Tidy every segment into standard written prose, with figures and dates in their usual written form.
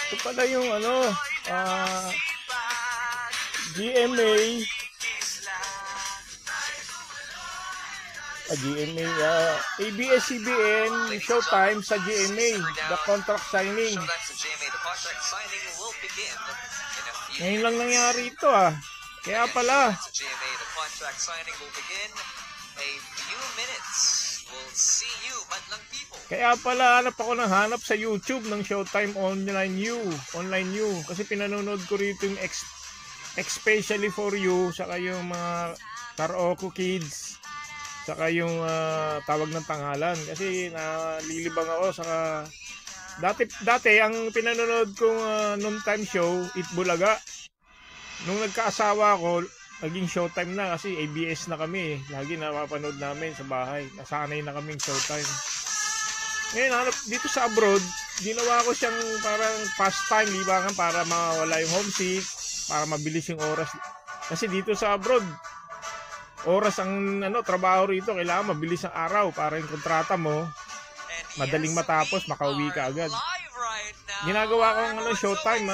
Ito pala yung ano, GMA, ABS-CBN, Showtime sa GMA, the contract signing. Ngayon lang nangyari ito Kaya pala. Kaya pala hanap ako ng hanap sa YouTube ng Showtime Online U. Kasi pinanonood ko rito yung especially for you, saka yung mga karaoke kids, saka yung tawag ng tanghalan. Kasi nalilibang ako saka dati ang pinanonood kong noontime show, Itbulaga. Nung nagkaasawa ako, naging Showtime na kasi ABS na kami. Lagi napapanood namin sa bahay. Nasanay na kaming Showtime. Ngayon, dito sa abroad, ginawa ko siyang parang pastime, libangan para mawala yung homesick, para mabilis yung oras. Kasi dito sa abroad, oras ang trabaho rito, kailangan mabilis ang araw para yung kontrata mo, madaling matapos, makauwi ka agad. Ginagawa ko ng Showtime,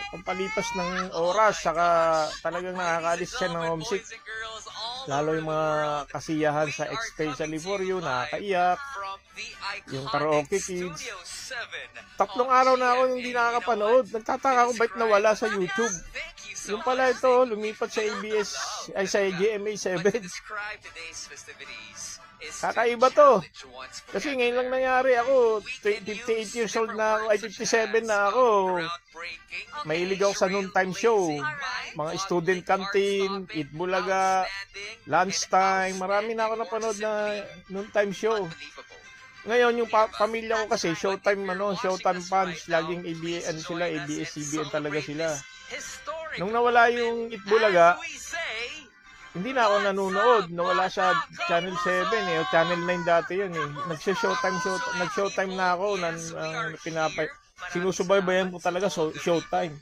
pampalipas ng oras, saka talagang nakakaalis siya ng homesick. Lalo yung mga kasiyahan sa especially for you, nakakaiyak, yung karaoke kids. 3 araw na ako hindi nakakapanood. Nagtataka ko ba't nawala sa YouTube. Yung pala ito, lumipat sa ABS, ay sa GMA 7. Kakaiba to. Kasi ngayon lang nangyari ako, 58 years old na ako, ay 57 na ako. Mahilig ako sa noontime show. Mga student canteen, Itbulaga, lunchtime. Marami na ako napanood na noontime show. Ngayon, yung pamilya ko kasi, Showtime fans, laging ABS-CBN talaga sila. Nung nawala yung Itbulaga, hindi na ako nanonood. Nawala sa Channel 7 o Channel 9 dati yun Nag-Showtime na ako. Sinusubaybayan ko talaga Showtime.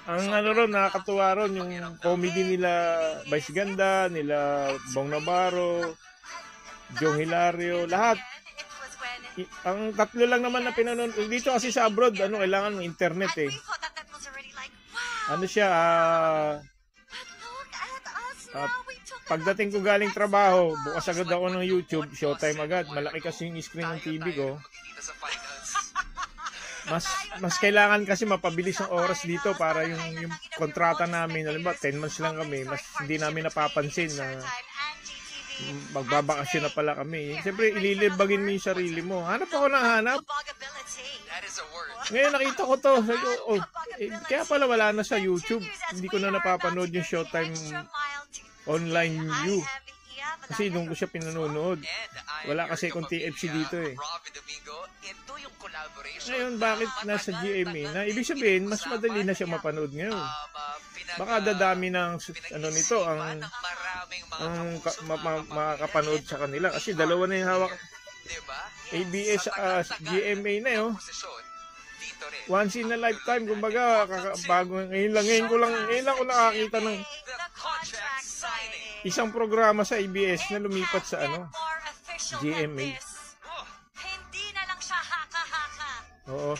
Ang nakakatuwa ron, yung comedy nila Vice Ganda, nila Bong Navarro, Jong Hilario, lahat. Ang 3 lang naman na pinanood. Dito kasi sa abroad, kailangan ng internet pagdating ko galing trabaho, bukas agad ako ng YouTube, Showtime agad. Malaki kasi yung screen ng TV ko. Mas kailangan kasi mapabilis ang oras dito para yung kontrata namin, alam ba, 10 months lang kami, mas hindi namin napapansin na magbabakasyon na pala kami. Siyempre, ililibagin mo yung sarili mo. Hanap ako ng hanap. Ngayon nakita ko to. Kaya pala wala na sa YouTube. Hindi ko na napapanood yung Showtime Online U. Kasi nung ko siya pinanonood. Wala kasi kung TFC dito Ngayon, bakit nasa GMA na? Ibig sabihin, mas madali na siya mapanood ngayon. Baka dadami ng nito ang makakapanood sa kanila. Kasi dalawa na yung hawak. ABS GMA na once in a lifetime, kumbaga, bago ngayon ko lang nakakita ng isang programa sa ABS na lumipat sa GMA. Hindi na lang siya haka-haka. Oo.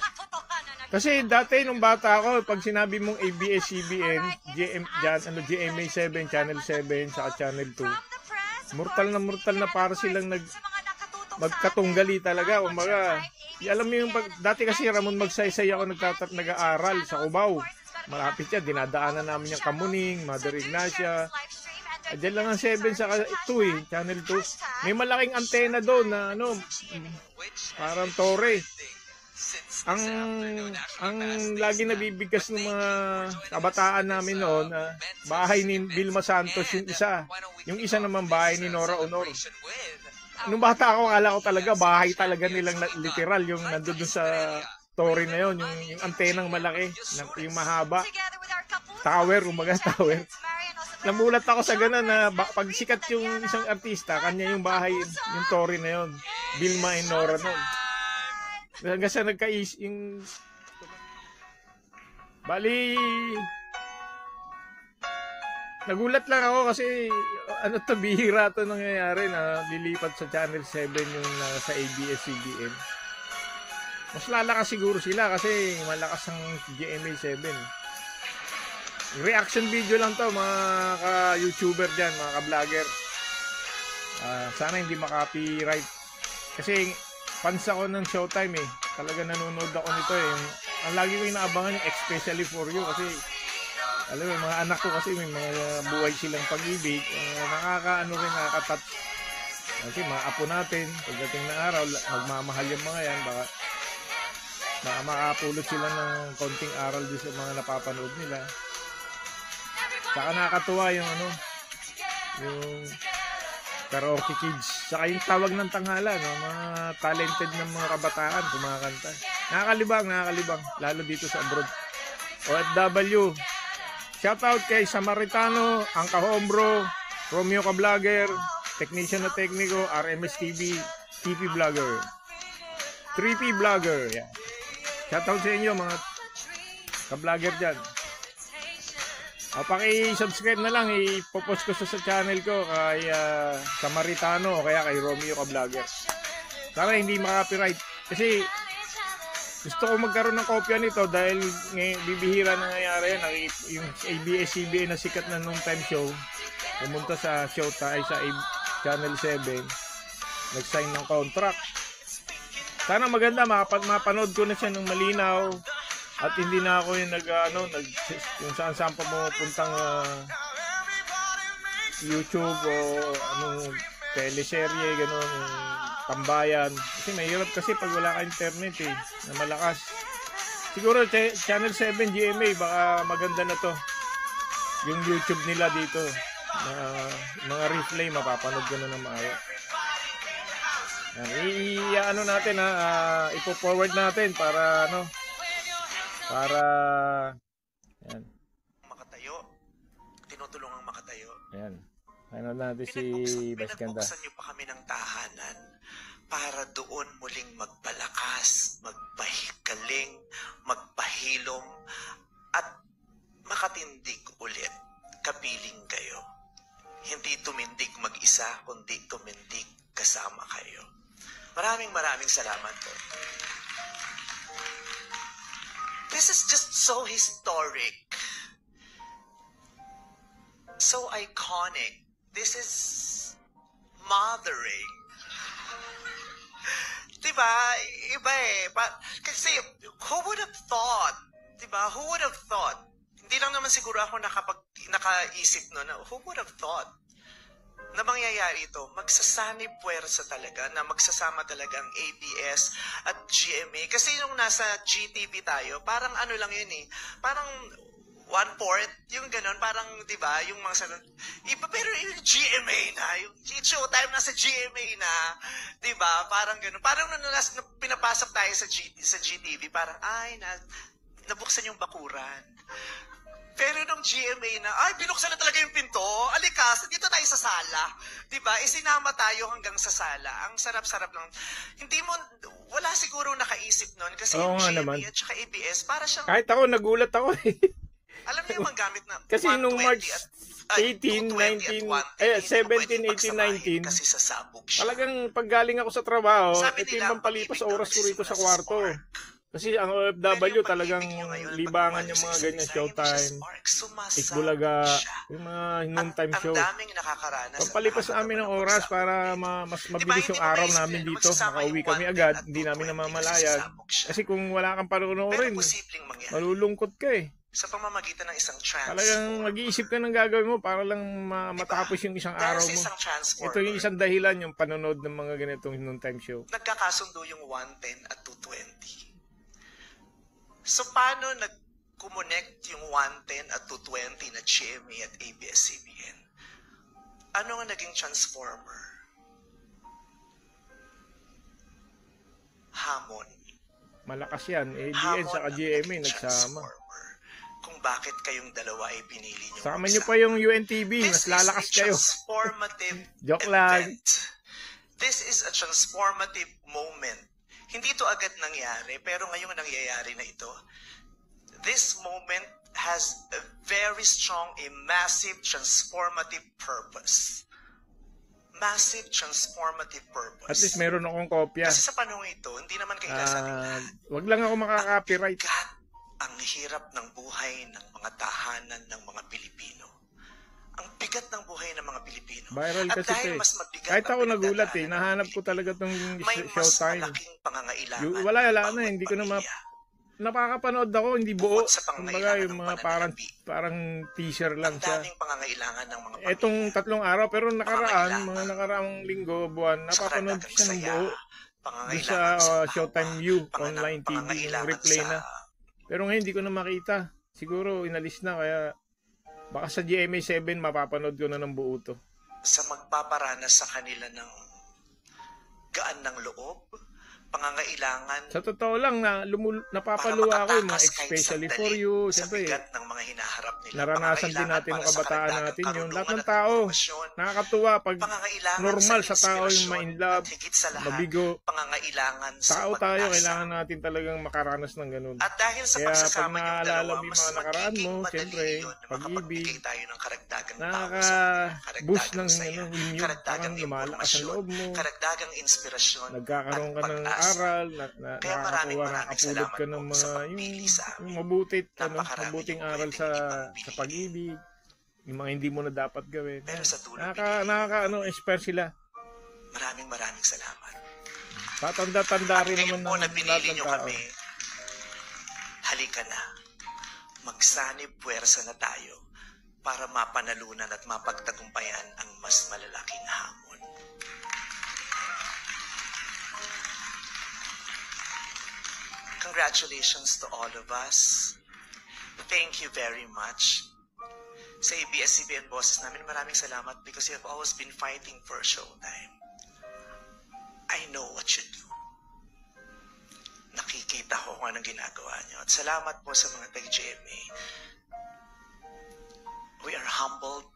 Kasi dati nung bata ako, pag sinabi mong ABS-CBN, GMA 7, Channel 7, saka Channel 2, mortal na para silang magkatunggali talaga. Umaga, alam mo yung dati kasi Ramon Magsaysay ako nag-aaral sa Cubao. Malapit yan, dinadaanan namin yung Kamuning, Mother Ignacia. Diyan lang ang 7 sa 2 Channel 2. May malaking antena doon na parang tore. Ang lagi nabibigkas ng mga kabataan namin noon, bahay ni Vilma Santos yung isa naman bahay ni Nora Honor. Nung bata ako, akala ko talaga bahay talaga nilang literal yung nandoon sa tore na yon, yung antenang malaki, yung mahaba. Tower. Namulat ako sa ganun na pag sikat yung isang artista, kanya yung bahay, yung tore na yon. Vilma and Nora noon. Hanggang sa yung bali, nagulat lang ako kasi bihira to nangyayari na lilipat sa Channel 7 yung sa ABS-CBN. Mas lalakas siguro sila kasi malakas ang GMA 7. Reaction video lang to mga ka-YouTuber dyan, mga ka-vlogger. Sana hindi maka-copyright. Kasi fans ako ng Showtime eh. Talaga nanonood ako nito eh. Ang lagi ko inaabangan yung especially for you kasi alam mo, mga anak ko kasi may mga buhay silang pag-ibig. Nakaka-touch. Kasi mga apo natin, pagdating na araw, magmamahal yung mga yan. Baka makapulot sila ng konting aral din sa mga napapanood nila. Saka nakakatuwa yung yung karaoke kids. Saka yung tawag ng tanghala, no? Mga talented ng mga kabataan kumakanta. Nakakalibang, lalo dito sa abroad. OFW. Shoutout kay Samaritano, ang Kahombro, Romeo Ka Vlogger, Technician na Tekniko, RMS TV, TP Vlogger, 3P Vlogger. Yan. Shoutout sa inyo mga ka-vlogger dyan. Paki-subscribe na lang, ipopost ko sa channel ko kay Samaritano o kaya kay Romeo Ka Vlogger. Sana hindi maka-copyright. Kasi gusto ko magkaroon ng kopya nito dahil bibihira na nangyayari yan. Yung ABS-CBN na sikat na nung time show, pumunta sa Showtime, sa Channel 7, nag-sign ng contract. Sana maganda, mapanood ko na siya ng malinaw at hindi na ako yung yung saan-saan pa pupuntang YouTube o anong teleserye, gano'n, tambayan. Kasi mahirap kasi pag wala ka internet eh, na malakas. Siguro Channel 7 GMA, baka maganda na to. Yung YouTube nila dito, na mga replay, mapapanood ko na ng maayo. Ano natin ipo-forward natin para para yan. Makatayo. Tinutulungang makatayo. Ayan. Ano natin si Baskanda. Pinagbuksan niyo pa kami ng tahanan para doon muling magpalakas, magpahikaling, magpahilom, at makatindig ulit. Kapiling kayo. Hindi tumindig mag-isa, kundi tumindig kasama kayo. Maraming salamat po. This is just so historic. So iconic. This is mothering. Diba? Iba eh. Kasi, who would have thought? Diba? Who would have thought? Hindi lang naman siguro ako nakaisip no, who would have thought na mangyayari ito? Magsasanib puwersa talaga, na magsasama talaga ang ABS at GMA. Kasi nung nasa GTV tayo, parang ano lang yun eh. Parang 1/4, yung ganon, parang, di ba, yung mga sanon, iba, pero yung GMA na, yung Showtime nasa GMA na, di ba, parang ganon, parang nung pinapasok tayo sa GTV, parang, nabuksan yung bakuran. Pero nung GMA na, binuksan na talaga yung pinto, alikas, dito tayo sa sala, di ba, isinama tayo hanggang sa sala, ang sarap-sarap lang, wala siguro nakaisip nun, kasi yung GMA at saka ABS, para siyang, kahit ako, nagulat ako eh. Alam niyo yung gamit na kasi nung March 18, 19, 17, 18, 19, kasi sasabog siya. talagang paggaling ako sa trabaho, ito yung pampalipas oras ko rito sa kwarto. Kasi ang OFW talagang libangan yung mga ganyan Showtime, Tikbulaga, yung mga noontime show. Pampalipas namin ng oras para mas mabilis yung araw namin dito. Makauwi kami agad, hindi namin namamalayan. Kasi kung wala kang panoorin, malulungkot ka eh. Sa pamamagitan ng isang transformer. Talagang mag-iisip ka ng gagawin mo para lang matapos yung isang araw mo. Ito yung isang dahilan, yung panonood ng mga ganitong noontime show. Nagkakasundo yung 110 at 220. So paano nag-connect yung 110 at 220 na GMA at ABS-CBN? Ano nga naging transformer? Hamon. Malakas yan. ABS at GMA nagsama. Kung bakit kayong dalawa ay pinili nyo. Sama nyo pa yung UNTV, mas lalakas kayo. This is a transformative Joke lang. event. This is a transformative moment. Hindi to agad nangyari, pero ngayong nangyayari na ito. This moment has a very strong, a massive transformative purpose. massive transformative purpose. At least meron akong kopya. Kasi sa panahon ito, hindi naman kayo sabi Wag lang ako makaka-copyright. bigat ang hirap ng buhay ng mga tahanan ng mga Pilipino. Ang bigat ng buhay ng mga Pilipino. Viral At kasi dahil ito eh. mas mabigat Kahit ang ako nagulat eh. pinagdadaanan ng Nahanap mga ko talaga tong Pilipino, may mas Showtime. malaking pangangailangan. Wala na, bawat hindi ko na pamilya. Nakakapanood ako, hindi buo. Bukod sa Kumbaga pangangailangan yung ng mga pananalapi, parang teaser lang Ang siya. daming pangangailangan ng mga pamilya. Etong 3 araw, pero nakaraan, Pangangailangan. mga nakaraang linggo, buwan, Sa napapanood ko karagdagang siya ng saya, buo. Doon pangangailangan sa awa, Showtime U, online TV, yung pangangailangan replay sa na. Pero ngayon, hindi ko na makita. Siguro, inalis na, kaya baka sa GMA7, mapapanood ko na ng buo to. sa magpaparanas sa kanila ng gaan ng loob, pangangailangan Sa totoo lang, napapaluwa ako yung mga makatakas kahit especially sandali for you. sa Siyempre, bigat ng mga hinaharap nila. naranasan din natin ng Pangangailangan para sa kabataan karagdagang natin yun. Lahat ng karunungan at tao, impormasyon. nakakatuwa pag Pangangailangan normal sa tao yung inspirasyon ma-inlove, at higit sa lahat, mabigo. pangangailangan sa Tao tayo, pag-asa. kailangan natin talagang makaranas ng ganun. At dahil sa Kaya pag pagsasama niyong naalala dalawa, mo yung mas mga nakaraan magiging mo, madali siyempre, yun na pag-ibig, makapagbigay tayo ng karagdagang tao sa nakaka-boost ng saya, immune, karagdagang parang lumalakas ang impormasyon, loob mo, karagdagang inspirasyon, nagkakaroon ka at ng pag-asa. aral, Kaya maraming nakakapulot ka ng salamat po sa mga pagpili sa amin. yung mabutit, Napakarami mabuting yung aral pwedeng sa ipambilin. pag-ibig, yung mga hindi mo na dapat gawin. Pero sa tulong Inspire sila. maraming salamat. Tatanda-tanda At rin ngayon naman po ng na lahat pinili ng nyo tao. kami, halika na. Magsanib puwersa na tayo para mapanalunan at mapagtagumpayan ang mas malalaking hamon. Congratulations to all of us. Thank you very much. Sa ABS-CBN bosses namin, maraming salamat because you have always been fighting for Showtime. I know what you do. Nakikita ko kung anong ginagawa niyo. At salamat po sa mga tag-GMA. We are humbled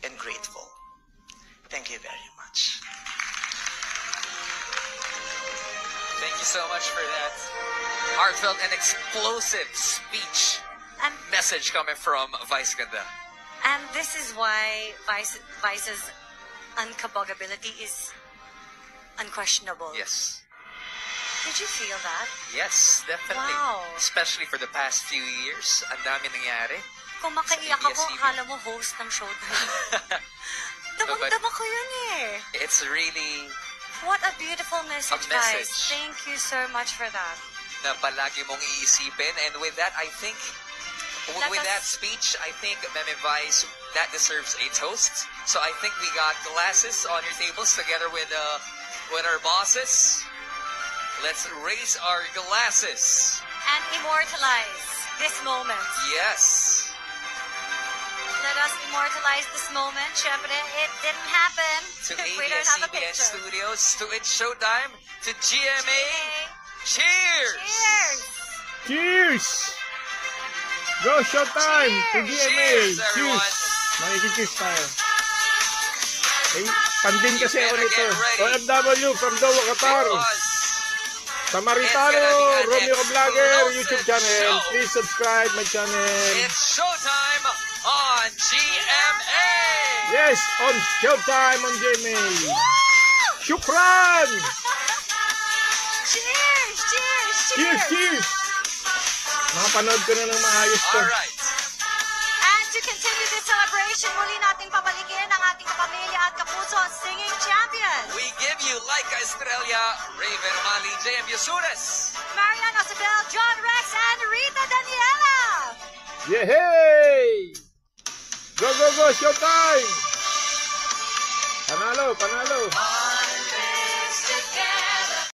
and grateful. Thank you very much. Thank you so much for that heartfelt and explosive speech And, message coming from Vice Ganda. and this is why Vice's unkabogability is unquestionable. Yes. Did you feel that? Yes, definitely. Wow. Especially for the past few years. Ang dami nangyari. Kung makaiyak Sa ako, ABS-CBN. akala mo host ng Showtime. Damang-dama ko yun eh. It's really What a beautiful message, A message. guys. Thank you so much for that. na palagi mong iisipin. And with that, I think, Let with us- that speech, I think, Meme Vice, that deserves a toast. So I think we got glasses on your tables together with our bosses. Let's raise our glasses. And immortalize this moment. Yes. Let us immortalize this moment. Syempre, it didn't happen To if we don't have a ABS-CBN picture. Studios, to It's Showtime, to GMA. Okay. Cheers! Cheers! Cheers! Go Showtime! To Cheers! GMA! Cheers, everyone! Cheers! Makikikiss tayo. Eh, pandin kasi You ako better nito. get ready. OFW from Doha, Qatar. Because Samaritano, It's gonna be an Romeo Vlogger, explosive YouTube channel. show. Please subscribe my channel. it's Showtime on GMA! Yes, on Showtime on GMA. Shukran! Cheers! Cheers! Cheers, cheers! Makapanood ko na ng maayos to. Alright. And to continue this celebration, muli nating papalikin ang ating kapamilya at kapuso singing champion. We give you Laika Estrella, Raven Mali, JM Yusures. Marian Osabel, John Rex, and Rita Daniela. Yehey! Go, go, go! Showtime! Panalo, panalo! On this together.